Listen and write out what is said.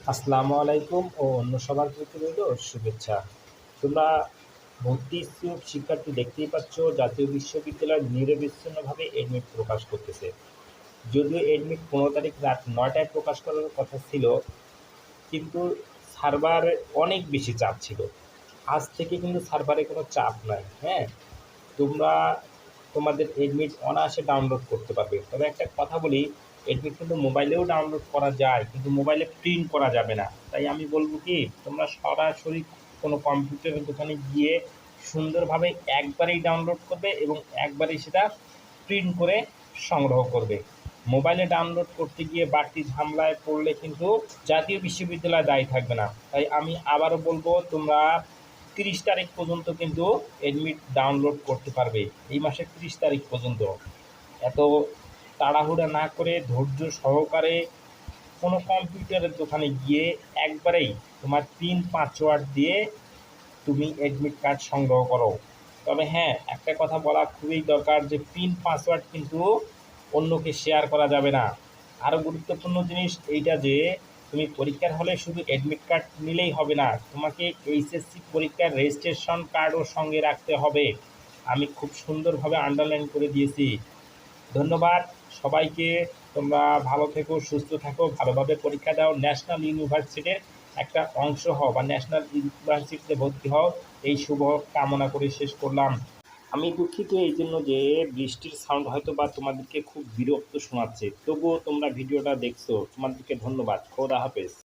আসসালামু আলাইকুম ও অন্য সবার প্রতি রইল শুভেচ্ছা। তোমরা ভর্তি ইচ্ছুক শিক্ষার্থী দেখতেই পাচ্ছ, জাতীয় বিশ্ববিদ্যালয় নিরবিচ্ছিন্নভাবে এডমিট প্রকাশ করতেছে। যদিও এডমিট 15 তারিখ রাত 9টায় প্রকাশ করার কথা ছিল, কিন্তু সার্ভার অনেক বেশি চাপ ছিল। আজ থেকে কিন্তু সার্ভারে কোনো চাপ নাই। হ্যাঁ, তোমরা তোমাদের এডমিট অনায়াসে ডাউনলোড করতে পারবে। তবে একটা কথা বলি, এডমিট কিন্তু মোবাইলেও ডাউনলোড করা যায়, কিন্তু মোবাইলে প্রিন্ট করা যাবে না। তাই আমি বলবো কি, তোমরা সরাসরি কোনো কম্পিউটারের দোকানে গিয়ে সুন্দরভাবে একবারেই ডাউনলোড করবে এবং একবারেই সেটা প্রিন্ট করে সংগ্রহ করবে। মোবাইলে ডাউনলোড করতে গিয়ে বাড়তি ঝামেলায় পড়লে কিন্তু জাতীয় বিশ্ববিদ্যালয় দায়ী থাকবে না। তাই আমি আবারও বলবো, তোমরা 30 তারিখ পর্যন্ত কিন্তু এডমিট ডাউনলোড করতে পারবে। এই মাসের 30 তারিখ পর্যন্ত। এত তাড়াহুড়া না করে ধৈর্য সহকারে কোনো কম্পিউটারের দোকানে গিয়ে একবারেই তোমার পিন পাসওয়ার্ড দিয়ে তুমি অ্যাডমিট কার্ড সংগ্রহ করো। তবে হ্যাঁ, একটা কথা বলা খুবই দরকার, যে পিন পাসওয়ার্ড কিন্তু অন্যকে শেয়ার করা যাবে না। আরও গুরুত্বপূর্ণ জিনিস এইটা যে তুমি পরীক্ষার হলে শুধু অ্যাডমিট কার্ড নিলেই হবে না, তোমাকে এইচএসসি পরীক্ষার রেজিস্ট্রেশন কার্ডও সঙ্গে রাখতে হবে। আমি খুব সুন্দরভাবে আন্ডারলাইন করে দিয়েছি। ধন্যবাদ সবাইকে। তোমরা ভালো থেকো, সুস্থ থাকো, ভালোভাবে পরীক্ষা দাও, ন্যাশনাল ইউনিভার্সিটির একটা অংশ হও বা ন্যাশনাল ইউনিভার্সিটিতে ভর্তি হও, এই শুভ কামনা করে শেষ করলাম। আমি দুঃখিত এই জন্য যে বৃষ্টির সাউন্ড হয়তো বা তোমাদেরকে খুব বিরক্ত শোনাচ্ছে, তবুও তোমরা ভিডিওটা দেখছো, তোমাদেরকে ধন্যবাদ। খোদা হাফেজ।